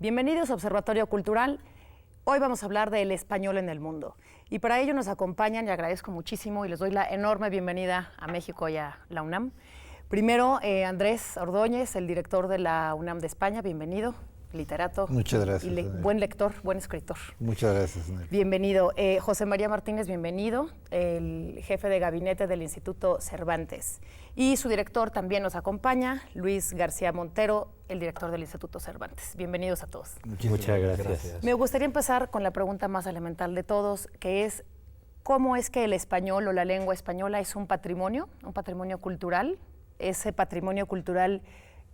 Bienvenidos a Observatorio Cultural. Hoy vamos a hablar del español en el mundo. Y para ello nos acompañan, y agradezco muchísimo, y les doy la enorme bienvenida a México y a la UNAM. Primero, Andrés Ordóñez, el director de la UNAM de España, bienvenido, literato. Muchas gracias. Y buen lector, buen escritor. Muchas gracias, Nelly. Bienvenido. José María Martínez, bienvenido, el jefe de gabinete del Instituto Cervantes. Y su director también nos acompaña, Luis García Montero, el director del Instituto Cervantes. Bienvenidos a todos. Muchas gracias. Me gustaría empezar con la pregunta más elemental de todos, que es, ¿cómo es que el español o la lengua española es un patrimonio cultural? Ese patrimonio cultural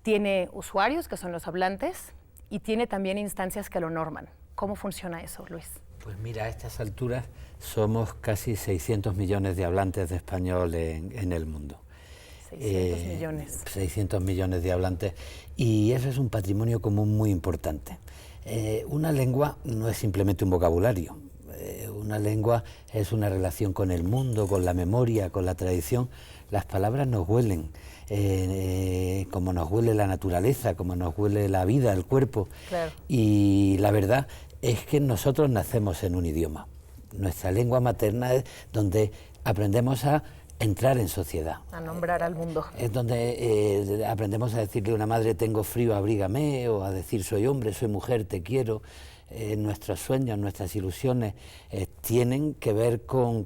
tiene usuarios, que son los hablantes, y tiene también instancias que lo norman. ¿Cómo funciona eso, Luis? Pues mira, a estas alturas somos casi 600 millones de hablantes de español en el mundo. 600 millones. 600 millones de hablantes, y eso es un patrimonio común muy importante. Una lengua no es simplemente un vocabulario. Una lengua es una relación con el mundo, con la memoria, con la tradición. Las palabras nos huelen, como nos huele la naturaleza, como nos huele la vida, el cuerpo. Claro. Y la verdad es que nosotros nacemos en un idioma. Nuestra lengua materna es donde aprendemos a entrar en sociedad. A nombrar al mundo. Es donde aprendemos a decirle a una madre, tengo frío, abrígame, o a decir, soy hombre, soy mujer, te quiero. Nuestros sueños, nuestras ilusiones tienen que ver con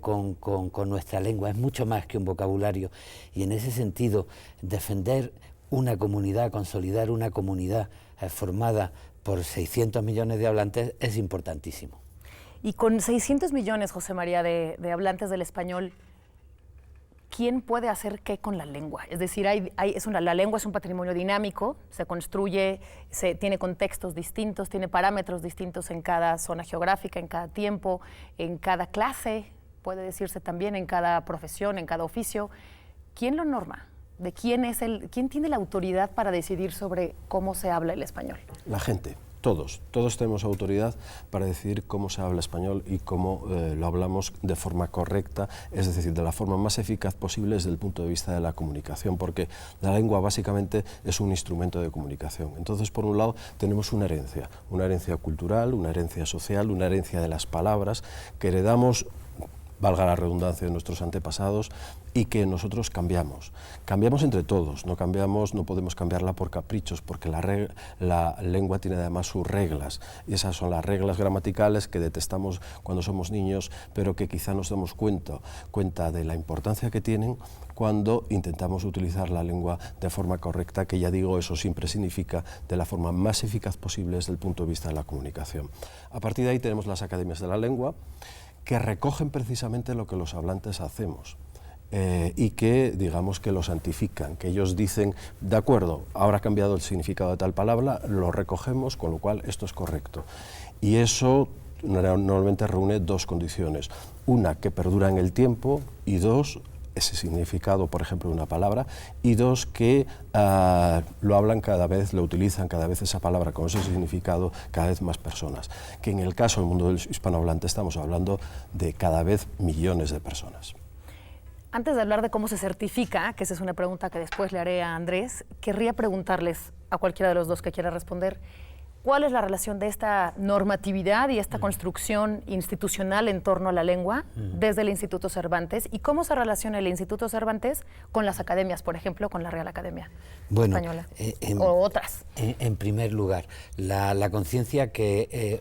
nuestra lengua, es mucho más que un vocabulario, y en ese sentido defender una comunidad, consolidar una comunidad formada por 600 millones de hablantes es importantísimo. Y con 600 millones, José María, de hablantes del español, ¿quién puede hacer qué con la lengua? Es decir, la lengua es un patrimonio dinámico, se construye, tiene contextos distintos, tiene parámetros distintos en cada zona geográfica, en cada tiempo, en cada clase, puede decirse también en cada profesión, en cada oficio. ¿Quién lo norma? ¿De quién tiene la autoridad para decidir sobre cómo se habla el español? La gente. Todos tenemos autoridad para decidir cómo se habla español y cómo lo hablamos de forma correcta, es decir, de la forma más eficaz posible desde el punto de vista de la comunicación, porque la lengua básicamente es un instrumento de comunicación. Entonces, por un lado, tenemos una herencia cultural, una herencia social, una herencia de las palabras que heredamos, valga la redundancia, de nuestros antepasados, y que nosotros cambiamos. Cambiamos entre todos, no podemos cambiarla por caprichos, porque la lengua tiene además sus reglas, y esas son las reglas gramaticales que detestamos cuando somos niños, pero que quizá nos damos cuenta de la importancia que tienen cuando intentamos utilizar la lengua de forma correcta, que ya digo, eso siempre significa de la forma más eficaz posible desde el punto de vista de la comunicación. A partir de ahí tenemos las academias de la lengua, que recogen precisamente lo que los hablantes hacemos y que, digamos, que lo santifican, que ellos dicen, de acuerdo, ahora ha cambiado el significado de tal palabra, lo recogemos, con lo cual esto es correcto. Y eso normalmente reúne dos condiciones, una que perdura en el tiempo y dos, ese significado, por ejemplo, de una palabra, y dos, que lo hablan cada vez, lo utilizan cada vez esa palabra con ese significado cada vez más personas, que en el caso del mundo del hispanohablante estamos hablando de cada vez millones de personas. Antes de hablar de cómo se certifica, que esa es una pregunta que después le haré a Andrés, querría preguntarles a cualquiera de los dos que quiera responder, ¿cuál es la relación de esta normatividad y esta construcción institucional en torno a la lengua desde el Instituto Cervantes? ¿Y cómo se relaciona el Instituto Cervantes con las academias, por ejemplo, con la Real Academia Española o otras? En primer lugar, la conciencia que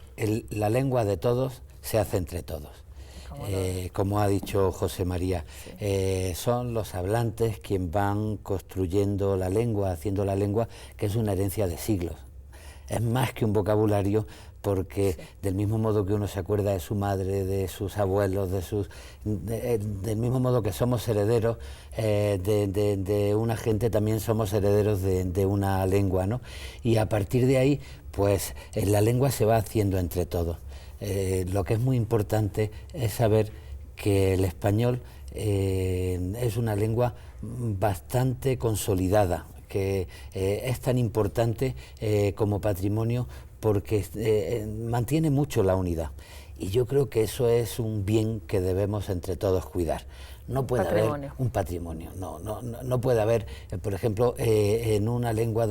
la lengua de todos se hace entre todos. Como ha dicho José María, sí. Son los hablantes quienes van construyendo la lengua, haciendo la lengua, que es una herencia de siglos. Es más que un vocabulario, porque sí, del mismo modo que uno se acuerda de su madre, de sus abuelos, del mismo modo que somos herederos de una gente, también somos herederos de una lengua, ¿no? Y a partir de ahí, pues la lengua se va haciendo entre todos. Lo que es muy importante es saber que el español es una lengua bastante consolidada, que es tan importante como patrimonio porque mantiene mucho la unidad. Y yo creo que eso es un bien que debemos entre todos cuidar. no puede haber un patrimonio. No puede haber, por ejemplo, en una lengua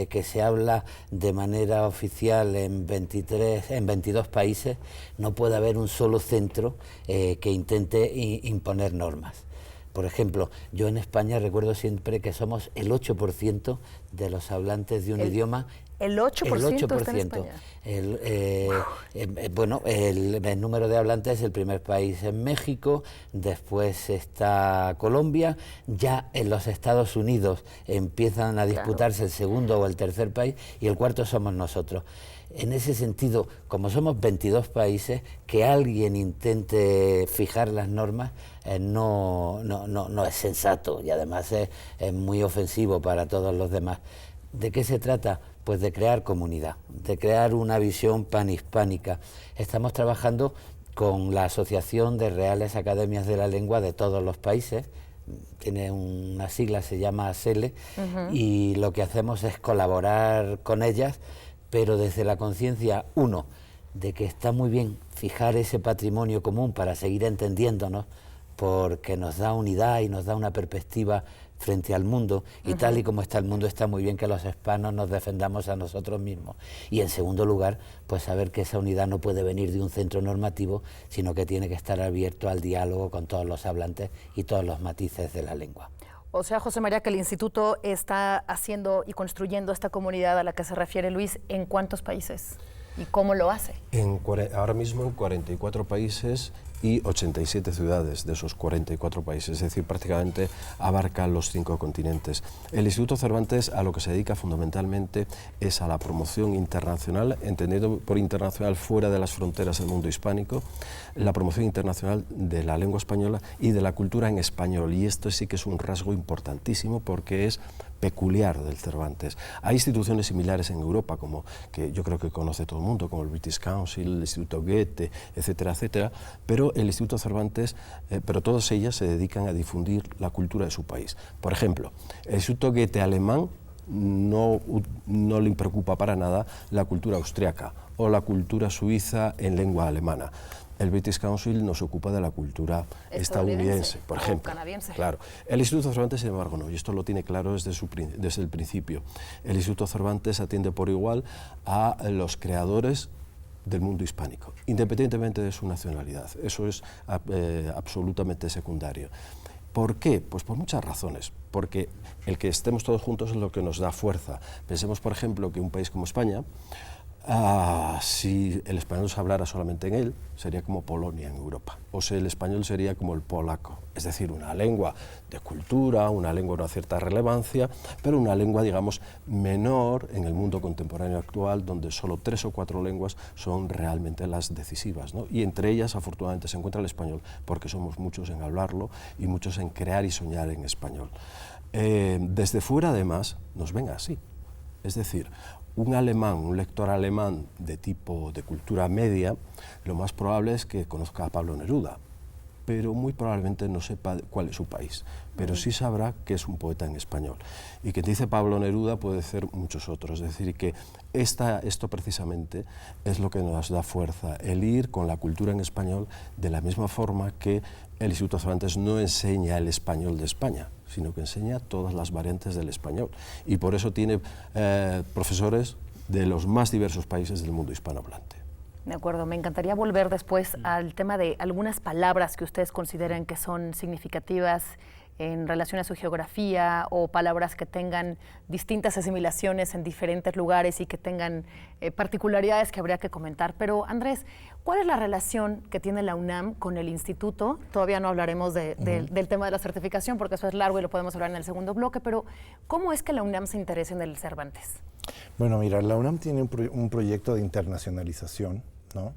que se habla de manera oficial en 22 países, no puede haber un solo centro que intente imponer normas. Por ejemplo, yo en España recuerdo siempre que somos el 8% de los hablantes de un idioma. El 8% está en España. Bueno, el número de hablantes, el primer país es México, después está Colombia, ya en los Estados Unidos empiezan a disputarse el segundo o el tercer país y el cuarto somos nosotros. En ese sentido, como somos 22 países, que alguien intente fijar las normas no es sensato y además es muy ofensivo para todos los demás. ¿De qué se trata? Pues de crear comunidad, de crear una visión panhispánica. Estamos trabajando con la Asociación de Reales Academias de la Lengua de todos los países, tiene una sigla, se llama ASELE, y lo que hacemos es colaborar con ellas, pero desde la conciencia, de que está muy bien fijar ese patrimonio común para seguir entendiéndonos, porque nos da unidad y nos da una perspectiva frente al mundo, y tal y como está el mundo, está muy bien que los hispanos nos defendamos a nosotros mismos. Y en segundo lugar, pues saber que esa unidad no puede venir de un centro normativo, sino que tiene que estar abierto al diálogo con todos los hablantes y todos los matices de la lengua. O sea, José María, que el Instituto está haciendo y construyendo esta comunidad a la que se refiere Luis, ¿en cuántos países? ¿Y cómo lo hace? Ahora mismo en 44 países y 87 ciudades de esos 44 países, es decir, prácticamente abarca los 5 continentes. El Instituto Cervantes a lo que se dedica fundamentalmente es a la promoción internacional, entendido por internacional fuera de las fronteras del mundo hispánico, la promoción internacional de la lengua española y de la cultura en español, y esto sí que es un rasgo importantísimo porque es peculiar del Cervantes. Hay instituciones similares en Europa, como que yo creo que conoce todo el mundo, como el British Council, el Instituto Goethe, etcétera, etcétera, pero el Instituto Cervantes, pero todas ellas se dedican a difundir la cultura de su país. Por ejemplo, el Instituto Goethe alemán no le preocupa para nada la cultura austriaca o la cultura suiza en lengua alemana. El British Council nos ocupa de la cultura estadounidense, por ejemplo. Canadiense. Claro. El Instituto Cervantes, sin embargo, no, y esto lo tiene claro desde el principio. El Instituto Cervantes atiende por igual a los creadores del mundo hispánico, independientemente de su nacionalidad. Eso es absolutamente secundario. ¿Por qué? Pues por muchas razones. Porque el que estemos todos juntos es lo que nos da fuerza. Pensemos, por ejemplo, que un país como España, si el español se hablara solamente en él, sería como Polonia en Europa, o si el español sería como el polaco, es decir, una lengua de cultura, una lengua de una cierta relevancia, pero una lengua, digamos, menor en el mundo contemporáneo actual, donde solo 3 o 4 lenguas son realmente las decisivas, ¿no? Y entre ellas, afortunadamente, se encuentra el español, porque somos muchos en hablarlo y muchos en crear y soñar en español. Desde fuera, además, nos ven así, es decir, un alemán, un lector alemán de cultura media, lo más probable es que conozca a Pablo Neruda, pero muy probablemente no sepa cuál es su país, pero sí sabrá que es un poeta en español. Y quien dice Pablo Neruda puede ser muchos otros, es decir, que esto precisamente es lo que nos da fuerza, el ir con la cultura en español de la misma forma que el Instituto Cervantes no enseña el español de España, sino que enseña todas las variantes del español. Y por eso tiene profesores de los más diversos países del mundo hispanohablante. De acuerdo, me encantaría volver después al tema de algunas palabras que ustedes consideran que son significativas en relación a su geografía, o palabras que tengan distintas asimilaciones en diferentes lugares y que tengan particularidades que habría que comentar. Pero Andrés, ¿cuál es la relación que tiene la UNAM con el instituto? Todavía no hablaremos del tema de la certificación, porque eso es largo y lo podemos hablar en el segundo bloque, pero ¿cómo es que la UNAM se interesa en el Cervantes? Bueno, mira, la UNAM tiene un proyecto de internacionalización, ¿no?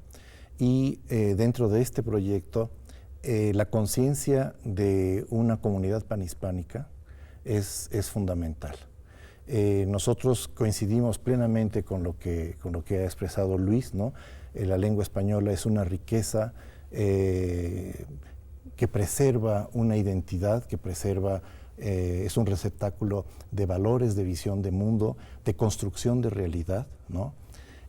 Y dentro de este proyecto, la conciencia de una comunidad panhispánica es fundamental. Nosotros coincidimos plenamente con lo que ha expresado Luis, ¿no? La lengua española es una riqueza que preserva una identidad, que preserva, es un receptáculo de valores, de visión de mundo, de construcción de realidad, ¿no?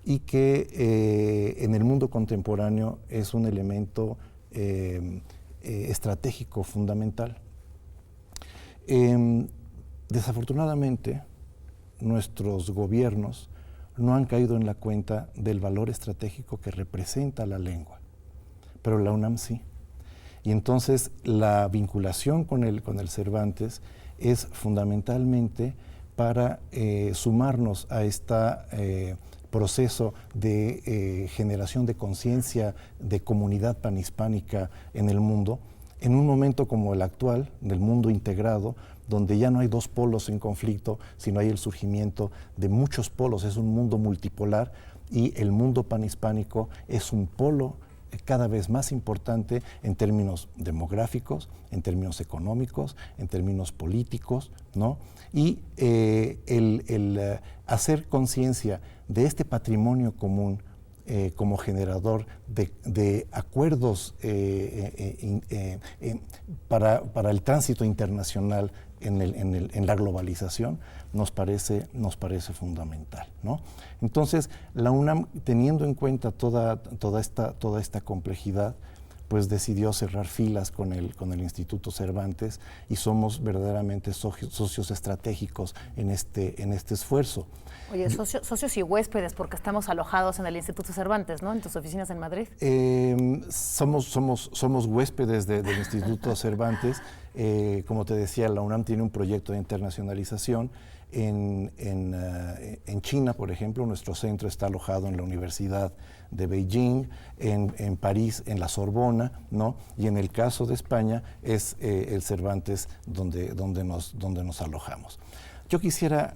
Y que en el mundo contemporáneo es un elemento estratégico fundamental. Desafortunadamente, nuestros gobiernos no han caído en la cuenta del valor estratégico que representa la lengua, pero la UNAM sí. Y entonces la vinculación con el Cervantes es fundamentalmente para sumarnos a este proceso de generación de conciencia de comunidad panhispánica en el mundo, en un momento como el actual, del mundo integrado, donde ya no hay dos polos en conflicto, sino hay el surgimiento de muchos polos, es un mundo multipolar, y el mundo panhispánico es un polo cada vez más importante en términos demográficos, en términos económicos, en términos políticos, ¿no? Y el hacer conciencia de este patrimonio común como generador de acuerdos para el tránsito internacional en la globalización nos parece fundamental, ¿no? Entonces, la UNAM, teniendo en cuenta toda esta complejidad, pues decidió cerrar filas con el Instituto Cervantes, y somos verdaderamente socios estratégicos en este esfuerzo. Oye, socios y huéspedes, porque estamos alojados en el Instituto Cervantes, ¿no? En tus oficinas en Madrid. Somos huéspedes del Instituto Cervantes. Como te decía, la UNAM tiene un proyecto de internacionalización. En China, por ejemplo, nuestro centro está alojado en la Universidad de Beijing, en París, en la Sorbona, ¿no? Y en el caso de España es el Cervantes donde nos alojamos. Yo quisiera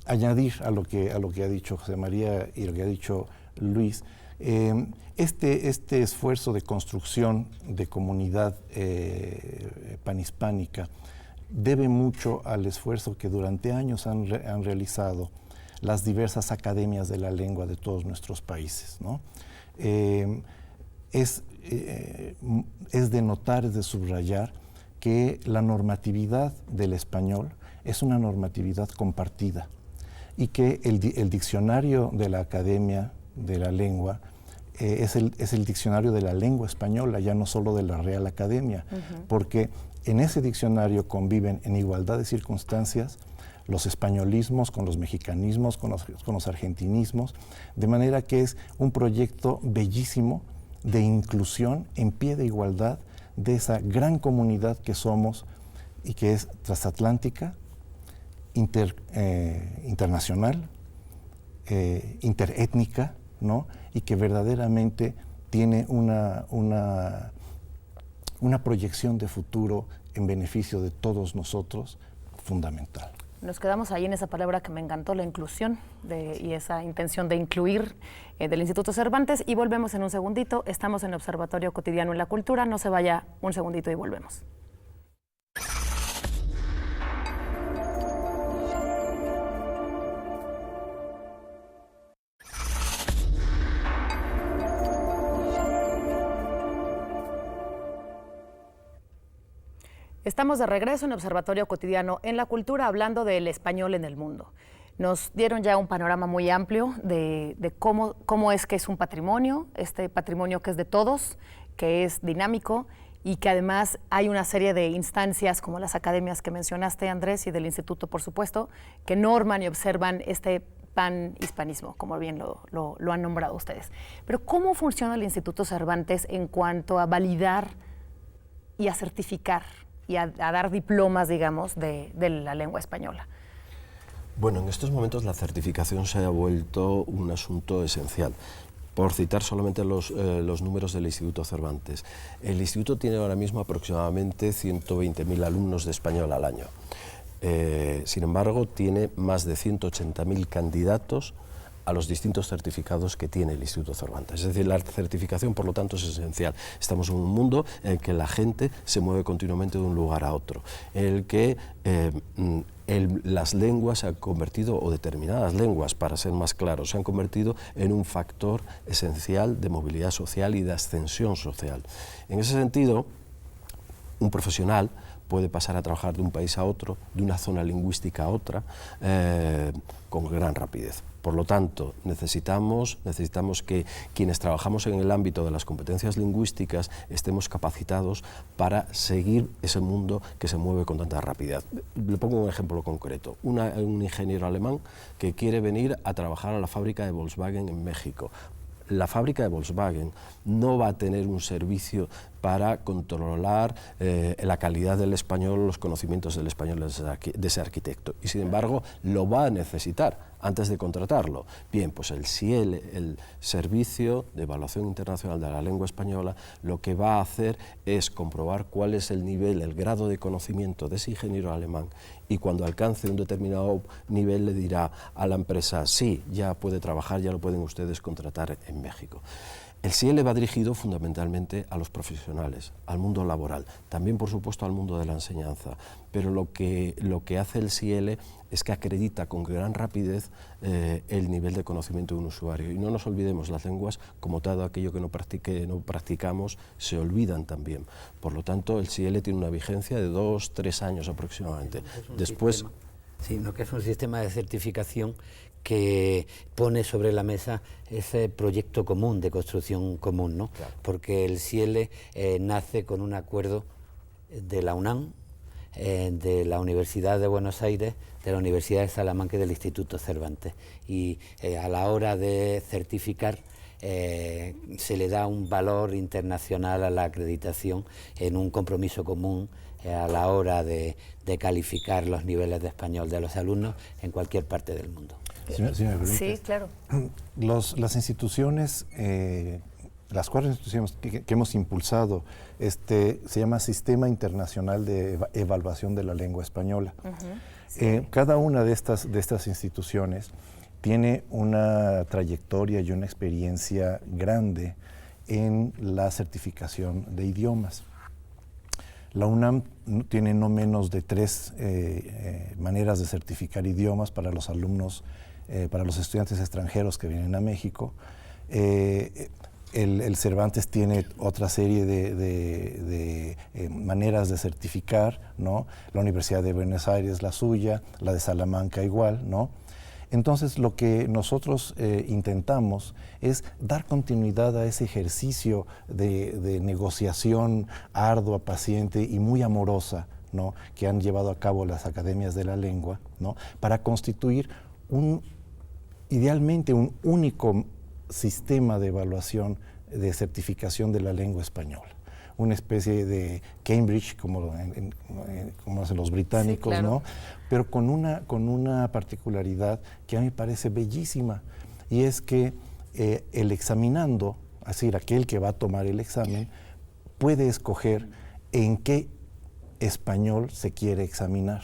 añadir a lo que ha dicho José María y lo que ha dicho Luis, este esfuerzo de construcción de comunidad panhispánica debe mucho al esfuerzo que durante años han realizado las diversas academias de la lengua de todos nuestros países, ¿no? Es de notar, es de subrayar que la normatividad del español es una normatividad compartida, y que el diccionario de la Academia de la Lengua es el diccionario de la lengua española, ya no solo de la Real Academia, porque en ese diccionario conviven en igualdad de circunstancias los españolismos con los mexicanismos, con los argentinismos, de manera que es un proyecto bellísimo de inclusión en pie de igualdad de esa gran comunidad que somos y que es transatlántica, internacional, interétnica, ¿no? Y que verdaderamente tiene una proyección de futuro en beneficio de todos nosotros fundamental. Nos quedamos ahí en esa palabra que me encantó, la inclusión, y esa intención de incluir del Instituto Cervantes, y volvemos en un segundito. Estamos en Observatorio Cotidiano en la Cultura, no se vaya un segundito y volvemos. Estamos de regreso en Observatorio Cotidiano en la Cultura, hablando del español en el mundo. Nos dieron ya un panorama muy amplio de cómo es que es un patrimonio, este patrimonio que es de todos, que es dinámico, y que además hay una serie de instancias como las academias que mencionaste, Andrés, y del Instituto, por supuesto, que norman y observan este panhispanismo, como bien lo han nombrado ustedes. Pero ¿cómo funciona el Instituto Cervantes en cuanto a validar y a certificar y a dar diplomas, digamos, de la lengua española? Bueno, en estos momentos la certificación se ha vuelto un asunto esencial. Por citar solamente los números del Instituto Cervantes, el Instituto tiene ahora mismo aproximadamente 120.000 alumnos de español al año. Sin embargo, tiene más de 180.000 candidatos a los distintos certificados que tiene el Instituto Cervantes. Es decir, la certificación, por lo tanto, es esencial. Estamos en un mundo en el que la gente se mueve continuamente de un lugar a otro, en el que las lenguas se han convertido, o determinadas lenguas, para ser más claros, se han convertido en un factor esencial de movilidad social y de ascensión social. En ese sentido, un profesional puede pasar a trabajar de un país a otro, de una zona lingüística a otra, con gran rapidez. Por lo tanto, necesitamos que quienes trabajamos en el ámbito de las competencias lingüísticas estemos capacitados para seguir ese mundo que se mueve con tanta rapidez. Le pongo un ejemplo concreto. Un ingeniero alemán que quiere venir a trabajar a la fábrica de Volkswagen en México. La fábrica de Volkswagen no va a tener un servicio para controlar la calidad del español, los conocimientos del español de ese arquitecto, y sin embargo lo va a necesitar antes de contratarlo. Bien, pues el SIEL, el Servicio de Evaluación Internacional de la Lengua Española, lo que va a hacer es comprobar cuál es el nivel, el grado de conocimiento de ese ingeniero alemán, y cuando alcance un determinado nivel le dirá a la empresa: sí, ya puede trabajar, ya lo pueden ustedes contratar en México. El SIEL va dirigido fundamentalmente a los profesionales, al mundo laboral, también por supuesto al mundo de la enseñanza, pero lo que hace el SIEL es que acredita con gran rapidez el nivel de conocimiento de un usuario. Y no nos olvidemos, las lenguas, como todo aquello que no practicamos, se olvidan también. Por lo tanto, el SIEL tiene una vigencia de 2-3 años aproximadamente. Después, sino que es un sistema de certificación que pone sobre la mesa ese proyecto común, de construcción común, ¿no? Claro. Porque el SIEL nace con un acuerdo de la UNAM, de la Universidad de Buenos Aires, de la Universidad de Salamanca y del Instituto Cervantes. Y a la hora de certificar, se le da un valor internacional a la acreditación en un compromiso común a la hora de calificar los niveles de español de los alumnos en cualquier parte del mundo. Sí, claro. Las instituciones, las 4 instituciones que hemos impulsado, se llama Sistema Internacional de Evaluación de la Lengua Española. Sí. Cada una de estas instituciones tiene una trayectoria y una experiencia grande en la certificación de idiomas. La UNAM tiene no menos de 3 maneras de certificar idiomas para los alumnos, para los estudiantes extranjeros que vienen a México. El Cervantes tiene otra serie de maneras de certificar, ¿no? La Universidad de Buenos Aires la suya, la de Salamanca igual, ¿no? Entonces, lo que nosotros intentamos es dar continuidad a ese ejercicio de negociación ardua, paciente y muy amorosa, ¿no?, que han llevado a cabo las academias de la lengua, ¿no?, para constituir idealmente un único sistema de evaluación, de certificación de la lengua española. Una especie de Cambridge, como hacen los británicos, sí, claro, ¿no?, pero con una particularidad que a mí me parece bellísima, y es que el examinando, es decir, aquel que va a tomar el examen, puede escoger en qué español se quiere examinar.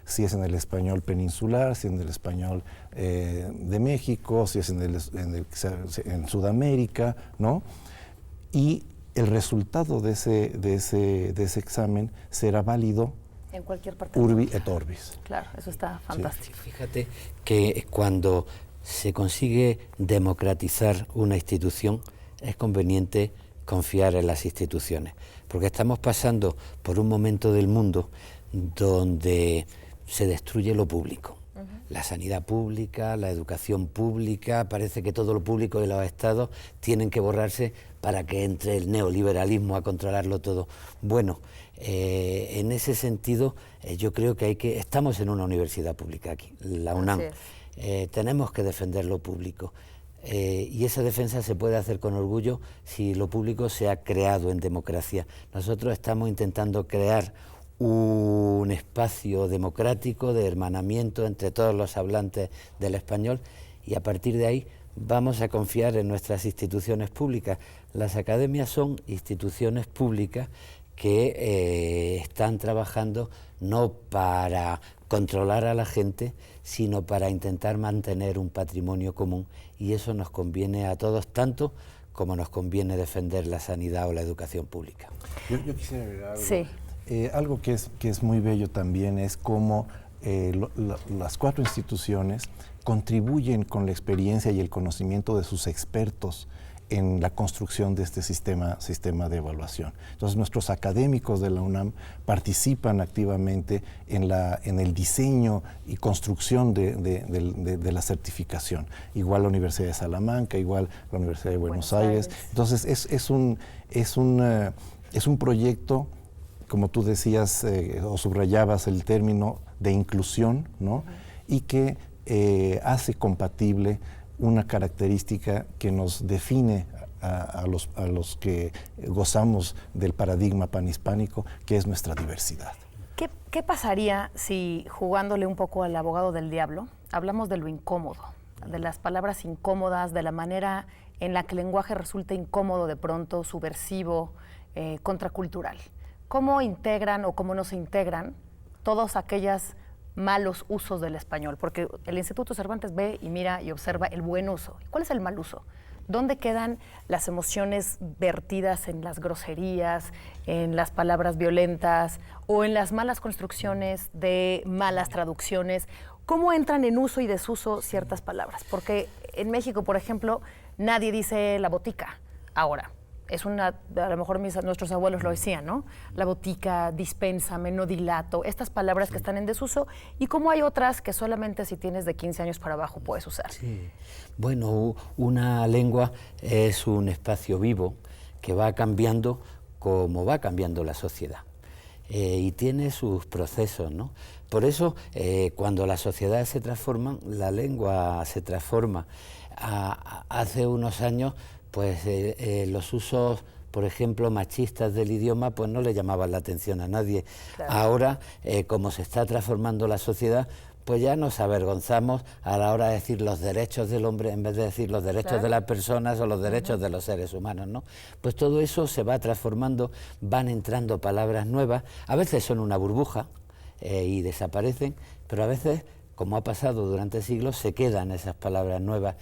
Si es en el español peninsular, si es en el español de México, si es en Sudamérica, ¿no? Y el resultado de ese examen será válido en cualquier parte urbi et orbis. Claro, eso está fantástico. Sí. Fíjate que cuando se consigue democratizar una institución, es conveniente confiar en las instituciones, porque estamos pasando por un momento del mundo donde se destruye lo público. La sanidad pública, la educación pública, parece que todo lo público de los estados tienen que borrarse para que entre el neoliberalismo a controlarlo todo. Bueno, en ese sentido yo creo que estamos en una universidad pública aquí, la UNAM. Tenemos que defender lo público. Y esa defensa se puede hacer con orgullo si lo público se ha creado en democracia. Nosotros estamos intentando crear un espacio democrático de hermanamiento entre todos los hablantes del español, y a partir de ahí vamos a confiar en nuestras instituciones públicas. Las academias son instituciones públicas que están trabajando no para controlar a la gente, sino para intentar mantener un patrimonio común, y eso nos conviene a todos tanto como nos conviene defender la sanidad o la educación pública. Yo quisiera agregar algo. Sí. Algo que es muy bello también es cómo las 4 instituciones contribuyen con la experiencia y el conocimiento de sus expertos en la construcción de este sistema de evaluación. Entonces, nuestros académicos de la UNAM participan activamente en el diseño y construcción de la certificación. Igual la Universidad de Salamanca, igual la Universidad de Buenos Aires. Entonces, es un proyecto, como tú decías o subrayabas el término de inclusión, ¿no? Y que hace compatible una característica que nos define a los que gozamos del paradigma panhispánico, que es nuestra diversidad. ¿Qué pasaría si, jugándole un poco al abogado del diablo, hablamos de lo incómodo, de las palabras incómodas, de la manera en la que el lenguaje resulta incómodo de pronto, subversivo, contracultural? ¿Cómo integran o cómo no se integran todos aquellos malos usos del español? Porque el Instituto Cervantes ve y mira y observa el buen uso. ¿Cuál es el mal uso? ¿Dónde quedan las emociones vertidas en las groserías, en las palabras violentas o en las malas construcciones de malas traducciones? ¿Cómo entran en uso y desuso ciertas palabras? Porque en México, por ejemplo, nadie dice la botica ahora. A lo mejor nuestros abuelos lo decían, ¿no? La botica, dispénsame, no dilato, estas palabras que están en desuso, y cómo hay otras que solamente si tienes de 15 años para abajo puedes usar. Sí. Bueno, una lengua es un espacio vivo que va cambiando como va cambiando la sociedad. Y tiene sus procesos, ¿no? Por eso, cuando las sociedades se transforman, la lengua se transforma. Hace unos años, pues los usos, por ejemplo, machistas del idioma, pues no le llamaban la atención a nadie. Claro. Ahora, como se está transformando la sociedad, pues ya nos avergonzamos a la hora de decir los derechos del hombre en vez de decir los derechos Claro. de las personas o los derechos de los seres humanos, ¿no? Pues todo eso se va transformando, van entrando palabras nuevas, a veces son una burbuja y desaparecen, pero a veces, como ha pasado durante siglos, se quedan esas palabras nuevas.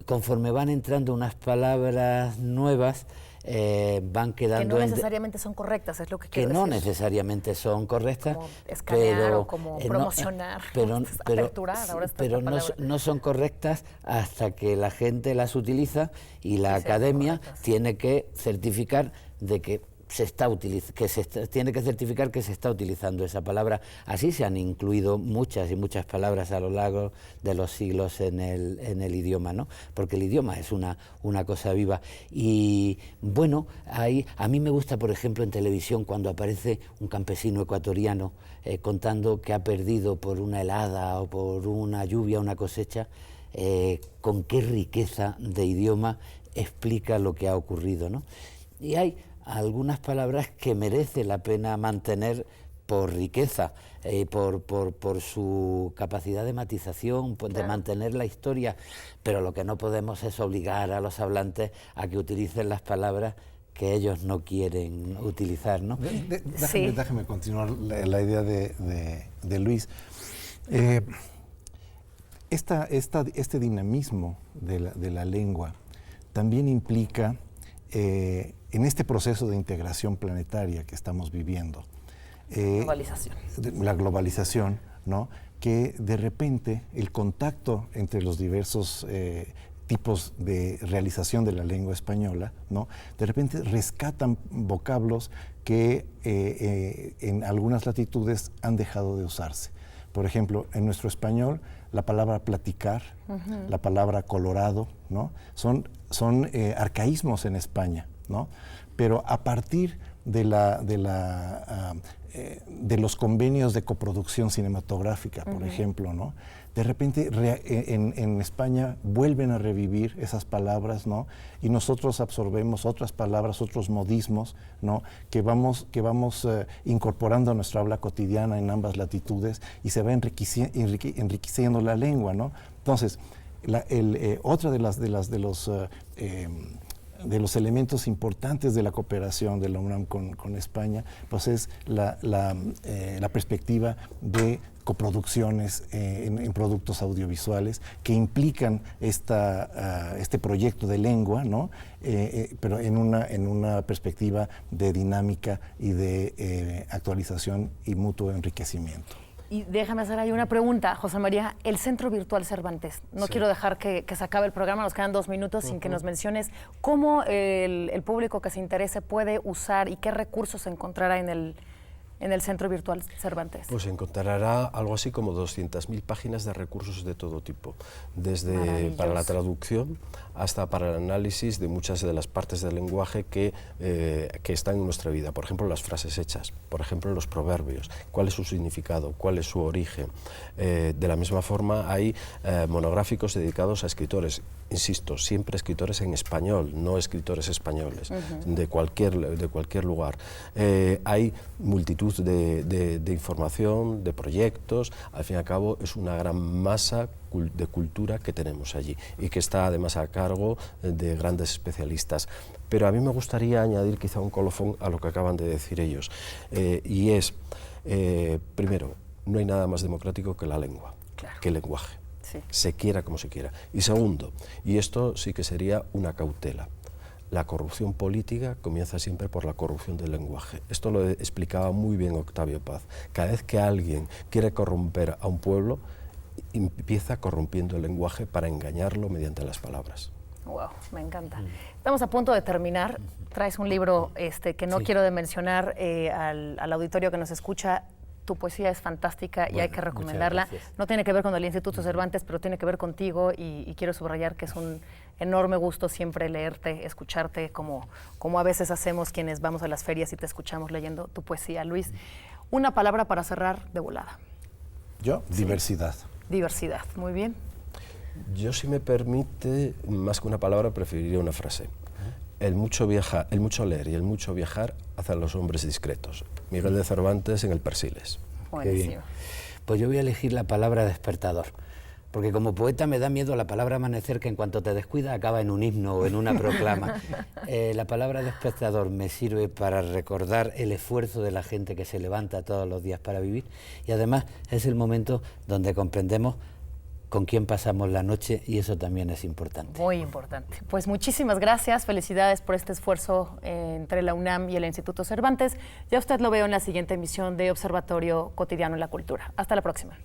Conforme van entrando unas palabras nuevas, van quedando... Que no necesariamente son correctas, es lo que quiero decir. Que no necesariamente son correctas. Como escanear o como promocionar, aperturar, ahora está pero no son correctas hasta que la gente las utiliza y la academia tiene que certificar de que tiene que certificar que se está utilizando esa palabra. Así se han incluido muchas y muchas palabras a lo largo de los siglos en el idioma, ¿no? Porque el idioma es una cosa viva. Y bueno, a mí me gusta, por ejemplo, en televisión cuando aparece un campesino ecuatoriano contando que ha perdido por una helada o por una lluvia una cosecha, con qué riqueza de idioma explica lo que ha ocurrido, ¿no? Y hay algunas palabras que merece la pena mantener por riqueza, por su capacidad de matización, de mantener la historia, pero lo que no podemos es obligar a los hablantes a que utilicen las palabras que ellos no quieren utilizar, ¿no? Déjame continuar la idea de Luis. Este dinamismo de la lengua también implica en este proceso de integración planetaria que estamos viviendo. La globalización, ¿no? Que de repente el contacto entre los diversos tipos de realización de la lengua española, ¿no? De repente rescatan vocablos que en algunas latitudes han dejado de usarse. Por ejemplo, en nuestro español, la palabra platicar, la palabra colorado, ¿no? Son arcaísmos en España, ¿no? Pero a partir de los convenios de coproducción cinematográfica, por ejemplo, ¿no? De repente en España vuelven a revivir esas palabras, ¿no? Y nosotros absorbemos otras palabras, otros modismos, ¿no? Que vamos incorporando a nuestra habla cotidiana en ambas latitudes y se va enriqueciendo la lengua, ¿no? Entonces, otra de los elementos importantes de la cooperación de la UNAM con España, pues es la perspectiva de coproducciones en productos audiovisuales que implican este proyecto de lengua, ¿no? Pero en una perspectiva de dinámica y de actualización y mutuo enriquecimiento. Y déjame hacer ahí una pregunta, José María. El Centro Virtual Cervantes. No quiero dejar que se acabe el programa, nos quedan 2 minutos sin que nos menciones cómo el público que se interese puede usar y qué recursos encontrará en el Centro Virtual Cervantes. Pues encontrará algo así como 200.000 páginas de recursos de todo tipo, desde para la traducción hasta para el análisis de muchas de las partes del lenguaje que están en nuestra vida. Por ejemplo, las frases hechas, por ejemplo, los proverbios, cuál es su significado, cuál es su origen. De la misma forma, hay monográficos dedicados a escritores, insisto, siempre escritores en español, no escritores españoles, de cualquier lugar. Hay multitud de información, de proyectos. Al fin y al cabo es una gran masa de cultura que tenemos allí y que está además a cargo de grandes especialistas. Pero a mí me gustaría añadir quizá un colofón a lo que acaban de decir ellos, y es, primero, no hay nada más democrático que la lengua, que el lenguaje, se quiera como se quiera. Y segundo, y esto sí que sería una cautela, la corrupción política comienza siempre por la corrupción del lenguaje. Esto lo explicaba muy bien Octavio Paz. Cada vez que alguien quiere corromper a un pueblo, empieza corrompiendo el lenguaje para engañarlo mediante las palabras. Wow, me encanta. Estamos a punto de terminar. Traes un libro que no quiero de mencionar al auditorio que nos escucha. Tu poesía es fantástica y hay que recomendarla. No tiene que ver con el Instituto Cervantes, pero tiene que ver contigo y quiero subrayar que es un enorme gusto siempre leerte, escucharte, como a veces hacemos quienes vamos a las ferias y te escuchamos leyendo tu poesía. Luis, una palabra para cerrar de volada. ¿Yo? Diversidad. Diversidad, muy bien. Yo, si me permite, más que una palabra, preferiría una frase. El mucho leer y el mucho viajar hacen a los hombres discretos. Miguel de Cervantes en El Persiles. Buenísimo. Pues yo voy a elegir la palabra despertador, porque como poeta me da miedo la palabra amanecer, que en cuanto te descuidas acaba en un himno o en una proclama. La palabra despertador me sirve para recordar el esfuerzo de la gente que se levanta todos los días para vivir, y además es el momento donde comprendemos con quién pasamos la noche, y eso también es importante. Muy importante. Pues muchísimas gracias, felicidades por este esfuerzo entre la UNAM y el Instituto Cervantes. Ya usted lo veo en la siguiente emisión de Observatorio Cotidiano en la Cultura. Hasta la próxima.